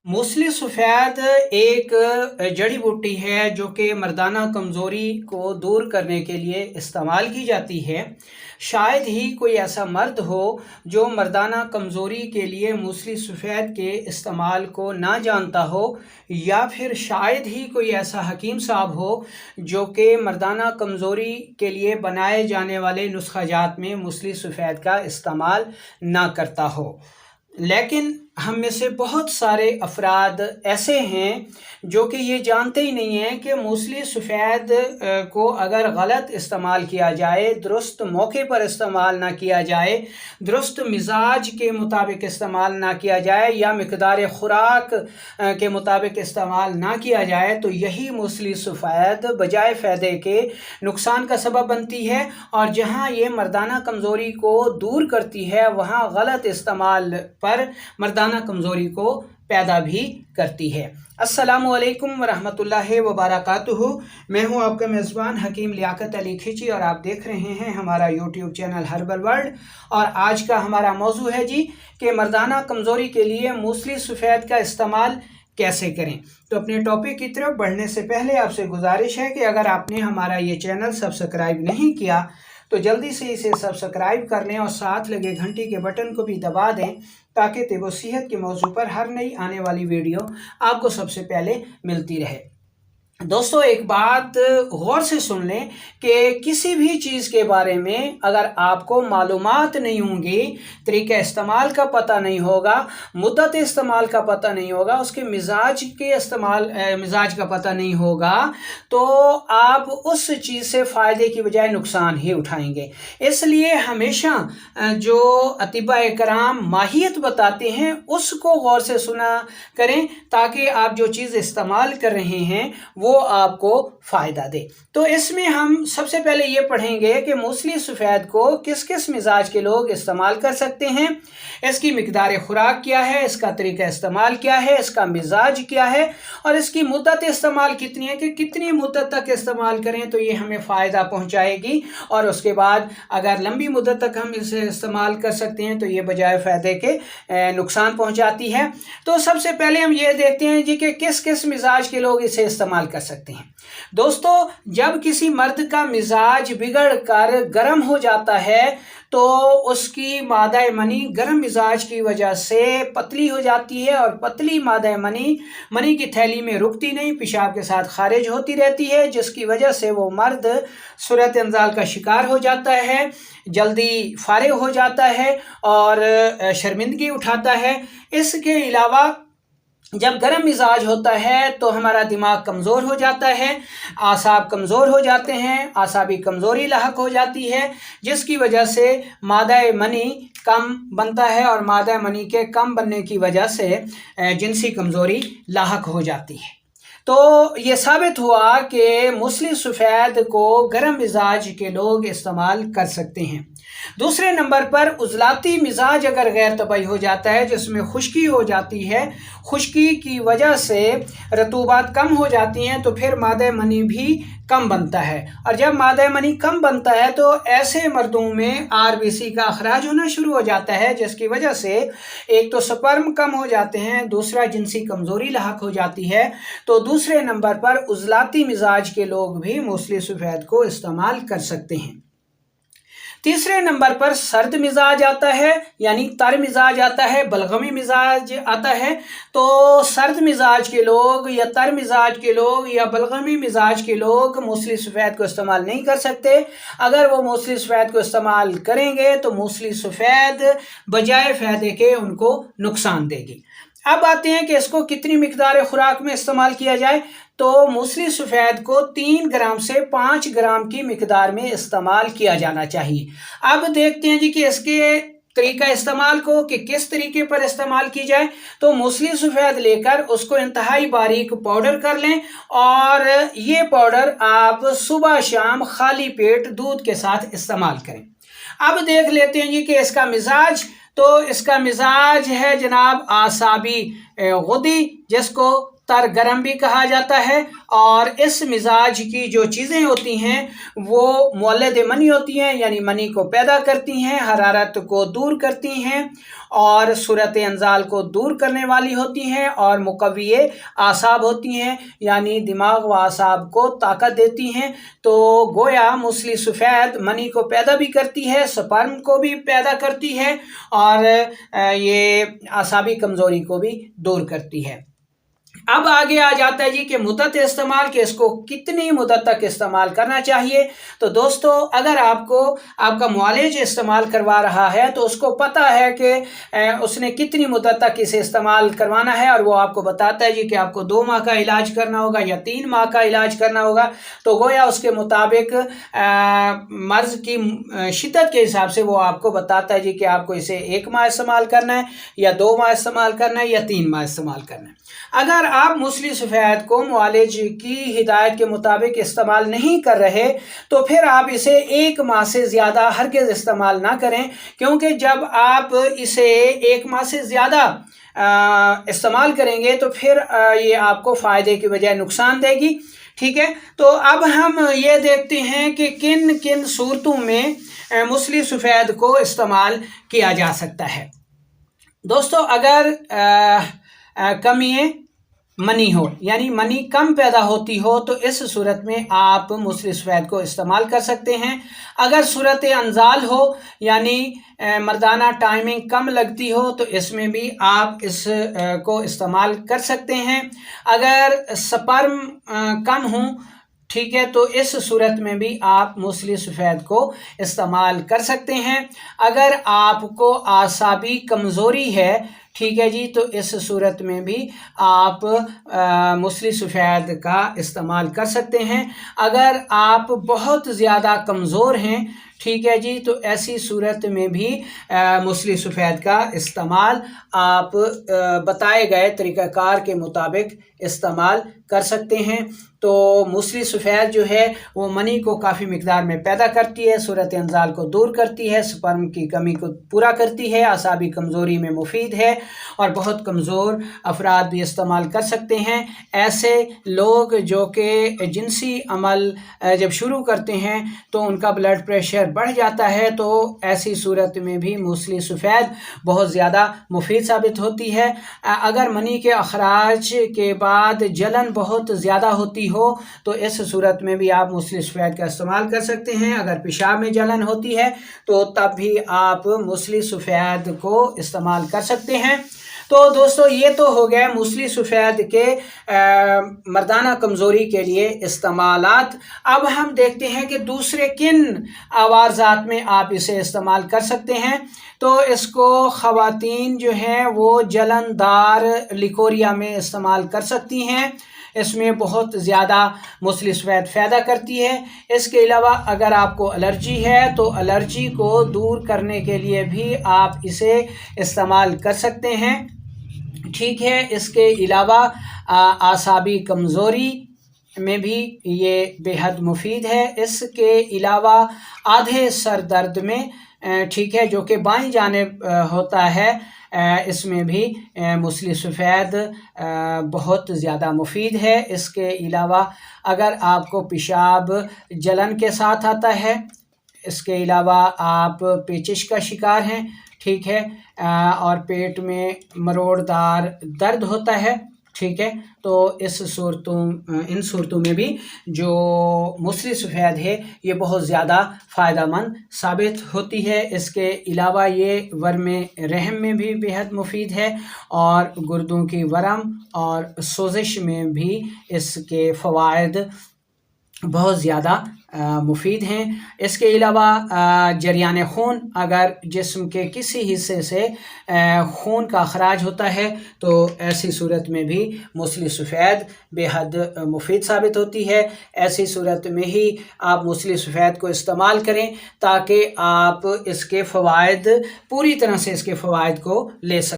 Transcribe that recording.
मूसली सफ़ेद एक जड़ी बूटी है जो कि मर्दाना कमज़ोरी को दूर करने के लिए इस्तेमाल की जाती है। शायद ही कोई ऐसा मर्द हो जो मर्दाना कमज़ोरी के लिए मूसली सफ़ेद के इस्तेमाल को ना जानता हो, या फिर शायद ही कोई ऐसा हकीम साहब हो जो कि मर्दाना कमज़ोरी के लिए बनाए जाने वाले नुस्ख़ाजात में मूसली सफ़ेद का इस्तेमाल ना करता हो। लेकिन हम में से बहुत सारे अफराद ऐसे हैं जो कि ये जानते ही नहीं हैं कि मूसली सफ़ेद को अगर गलत इस्तेमाल किया जाए, दुरुस्त मौके पर इस्तेमाल ना किया जाए, दुरुस्त मिजाज के मुताबिक इस्तेमाल ना किया जाए, या मिकदार ख़ुराक के मुताबिक इस्तेमाल ना किया जाए, तो यही मूसली सफ़ेद बजाय फ़ायदे के नुकसान का सबब बनती है। और जहाँ ये मर्दाना कमज़ोरी को दूर करती है, वहाँ गलत इस्तेमाल पर मर्दाना कमज़ोरी को पैदा भी करती है। अस्सलामु अलैकुम वरहमतुल्लाहि वबरकातुहू। मैं हूं आपका मेज़बान हकीम लियाकत अली खिची और आप देख रहे हैं हमारा यूट्यूब चैनल हर्बल वर्ल्ड। और आज का हमारा मौजू है जी कि मर्दाना कमज़ोरी के लिए मूसली सफ़ेद का इस्तेमाल कैसे करें। तो अपने टॉपिक की तरफ बढ़ने से पहले आपसे गुजारिश है कि अगर आपने हमारा ये चैनल सब्सक्राइब नहीं किया तो जल्दी से इसे सब्सक्राइब कर लें और साथ लगे घंटी के बटन को भी दबा दें, ताकि तिब सेहत के मौजू पर हर नई आने वाली वीडियो आपको सबसे पहले मिलती रहे। दोस्तों, एक बात गौर से सुन लें कि किसी भी चीज़ के बारे में अगर आपको मालूमात नहीं होंगी, तरीका इस्तेमाल का पता नहीं होगा, मुद्दत इस्तेमाल का पता नहीं होगा, उसके मिजाज का पता नहीं होगा, तो आप उस चीज़ से फ़ायदे की बजाय नुकसान ही उठाएंगे। इसलिए हमेशा जो अतिबा कराम माहियत बताते हैं उसको गौर से सुना करें, ताकि आप जो चीज़ इस्तेमाल कर रहे हैं वो आपको फ़ायदा दे। तो इसमें हम सबसे पहले ये पढ़ेंगे कि मूसली सफ़ेद को किस किस मिजाज के लोग इस्तेमाल कर सकते हैं, इसकी मिकदार खुराक क्या है, इसका तरीका इस्तेमाल क्या है, इसका मिजाज क्या है, और इसकी मुद्दत इस्तेमाल कितनी है कि कितनी मुद्दत तक इस्तेमाल करें तो ये हमें फ़ायदा पहुँचाएगी, और उसके बाद अगर लंबी मुद्दत तक हम इसे इस्तेमाल कर सकते हैं तो ये बजाय फ़ायदे के नुकसान पहुँचाती है। तो सबसे पहले हम ये देखते हैं जी कि किस किस मिजाज के लोग इसे इस्तेमाल कर सकते हैं। दोस्तों, जब किसी मर्द का मिजाज बिगड़ कर गर्म हो जाता है तो उसकी मादा मनी गर्म मिजाज की वजह से पतली हो जाती है, और पतली मादा मनी की थैली में रुकती नहीं, पेशाब के साथ खारिज होती रहती है, जिसकी वजह से वो मर्द सूरत इंजाल का शिकार हो जाता है, जल्दी फारिग हो जाता है और शर्मिंदगी उठाता है। इसके अलावा जब गर्म मिजाज होता है तो हमारा दिमाग कमज़ोर हो जाता है, आसाब कमज़ोर हो जाते हैं, आसाबी कमज़ोरी लाहक हो जाती है, जिसकी वजह से मादा मनी कम बनता है, और मादा मनी के कम बनने की वजह से जिनसी कमज़ोरी लाहक हो जाती है। तो ये साबित हुआ कि मूसली सफ़ेद को गर्म मिजाज के लोग इस्तेमाल कर सकते हैं। दूसरे नंबर पर उजलाती मिजाज अगर गैर तबई हो जाता है, जिसमें खुश्की हो जाती है, खुश्की की वजह से रतूबात कम हो जाती हैं, तो फिर मादा मनी भी कम बनता है, और जब मादा मनी कम बनता है तो ऐसे मर्दों में आरबीसी का अखराज होना शुरू हो जाता है, जिसकी वजह से एक तो स्पर्म कम हो जाते हैं, दूसरा जिनसी कमज़ोरी लाहक हो जाती है। तो दूसरे नंबर पर उजलाती मिजाज के लोग भी मूसली सफ़ेद को इस्तेमाल कर सकते हैं। तीसरे नंबर पर सर्द मिजाज आता है, यानी तर मिजाज आता है, बलगमी मिजाज आता है। तो सर्द मिजाज के लोग या तर मिजाज के लोग या बलगमी मिजाज के लोग मूसली सफ़ेद को इस्तेमाल नहीं कर सकते। अगर वो मूसली सफ़ेद को इस्तेमाल करेंगे तो मूसली सफ़ेद बजाय फ़ायदे के उनको नुकसान देगी। अब आते हैं कि इसको कितनी मिकदार खुराक में इस्तेमाल किया जाए। तो मूसली सफ़ेद को 3 ग्राम से 5 ग्राम की मिकदार में इस्तेमाल किया जाना चाहिए। अब देखते हैं जी कि इसके तरीका इस्तेमाल को कि किस तरीके पर इस्तेमाल की जाए। तो मूसली सफ़ेद लेकर उसको इंतहाई बारीक पाउडर कर लें, और ये पाउडर आप सुबह शाम खाली पेट दूध के साथ इस्तेमाल करें। अब देख लेते हैं जी कि इसका मिजाज। तो इसका मिजाज है जनाब आसाबी गुदी, जिसको तर गरम भी कहा जाता है। और इस मिजाज की जो चीज़ें होती हैं वो मौलद मनी होती हैं, यानी मनी को पैदा करती हैं, हरारत को दूर करती हैं और सूरत अंजाल को दूर करने वाली होती हैं, और मुकव्विए आसाब होती हैं, यानी दिमाग व आसाब को ताकत देती हैं। तो गोया मूसली सफ़ेद मनी को पैदा भी करती है, स्पर्म को भी पैदा करती है, और ये आसाबी कमज़ोरी को भी दूर करती है। अब आगे आ जाता है जी कि मुद्दत इस्तेमाल, कि इसको कितनी मुद्दत तक इस्तेमाल करना चाहिए। तो दोस्तों, अगर आपको आपका मुआलिज इस्तेमाल करवा रहा है तो उसको पता है कि उसने कितनी मुद्दत तक इसे इस्तेमाल करवाना है, और वो आपको बताता है जी कि आपको 2 माह का इलाज करना होगा या 3 माह का इलाज करना होगा। तो गोया उसके मुताबिक मर्ज़ की शिद्दत के हिसाब से वो आपको बताता है जी कि आपको इसे 1 माह इस्तेमाल करना है या 2 माह इस्तेमाल करना है या 3 माह इस्तेमाल करना है। अगर आप मूसली सफ़ेद को मुआलिज की हिदायत के मुताबिक इस्तेमाल नहीं कर रहे तो फिर आप इसे 1 माह से ज़्यादा हरगिज़ इस्तेमाल ना करें, क्योंकि जब आप इसे 1 माह से ज़्यादा इस्तेमाल करेंगे तो फिर ये आपको फ़ायदे की बजाय नुकसान देगी। ठीक है, तो अब हम ये देखते हैं कि किन किन सूरतों में मूसली सफ़ेद को इस्तेमाल किया जा सकता है। दोस्तों, अगर कमी मनी हो, यानी मनी कम पैदा होती हो, तो इस सूरत में आप मूसली सफ़ेद को इस्तेमाल कर सकते हैं। अगर सूरत अंजाल हो, यानी मर्दाना टाइमिंग कम लगती हो, तो इसमें भी आप इस को इस्तेमाल कर सकते हैं। अगर स्पर्म कम हो, ठीक है, तो इस सूरत में भी आप मूसली सफ़ेद को इस्तेमाल कर सकते हैं। अगर आपको आसाबी कमज़ोरी है, ठीक है जी, तो इस सूरत में भी आप मूसली सफ़ेद का इस्तेमाल कर सकते हैं। अगर आप बहुत ज़्यादा कमज़ोर हैं, ठीक है जी, तो ऐसी सूरत में भी मूसली सफ़ेद का इस्तेमाल आप बताए गए तरीक़ाकार के मुताबिक इस्तेमाल कर सकते हैं। तो मूसली सफ़ेद जो है वो मनी को काफ़ी मिक़दार में पैदा करती है, सूरत अंजाल को दूर करती है, स्पर्म की कमी को पूरा करती है, आसाबी कमज़ोरी में मुफीद है, और बहुत कमज़ोर अफराद भी इस्तेमाल कर सकते हैं। ऐसे लोग जो कि जिनसी अमल जब शुरू करते हैं तो उनका ब्लड प्रेशर बढ़ जाता है, तो ऐसी सूरत में भी मूसली सफ़ेद बहुत ज़्यादा मुफीद साबित होती है। अगर मनी के अखराज के बाद जलन बहुत ज़्यादा होती हो तो इस सूरत में भी आप मूसली सफ़ेद का इस्तेमाल कर सकते हैं। अगर पेशाब में जलन होती है तो तब भी आप मूसली सफ़ेद को इस्तेमाल कर सकते हैं। तो दोस्तों, ये तो हो गया मूसली सफ़ेद के मर्दाना कमज़ोरी के लिए इस्तेमालात। अब हम देखते हैं कि दूसरे किन आवाज़ात में आप इसे इस्तेमाल कर सकते हैं। तो इसको ख़वातीन जो हैं वो जलनदार लिकोरिया में इस्तेमाल कर सकती हैं, इसमें बहुत ज़्यादा मूसली सफ़ेद फ़ायदा करती है। इसके अलावा अगर आपको एलर्जी है तो एलर्जी को दूर करने के लिए भी आप इसे इस्तेमाल कर सकते हैं। ठीक है, इसके अलावा आसाबी कमज़ोरी में भी ये बेहद मुफीद है। इसके अलावा आधे सर दर्द में, ठीक है, जो कि बाईं जानिब होता है, इसमें भी मूसली सफ़ेद बहुत ज़्यादा मुफीद है। इसके अलावा अगर आपको पेशाब जलन के साथ आता है, इसके अलावा आप पेचिश का शिकार हैं, ठीक है, और पेट में मरोड़दार दर्द होता है, ठीक है, तो इन सूरतों में भी जो मूसली सफ़ेद है ये बहुत ज़्यादा फ़ायदेमंद साबित होती है। इसके अलावा ये वर्म रहम में भी बेहद मुफीद है, और गुर्दों की वरम और सोजिश में भी इसके फ़वाइद बहुत ज़्यादा मुफीद हैं। इसके अलावा जरियान खून, अगर जिस्म के किसी हिस्से से खून का अखराज होता है तो ऐसी सूरत में भी मूसली सफ़ेद बेहद मुफीद साबित होती है। ऐसी सूरत में ही आप मूसली सफ़ेद को इस्तेमाल करें ताकि आप इसके फ़वाइद पूरी तरह से इसके फ़वाइद को ले सकें।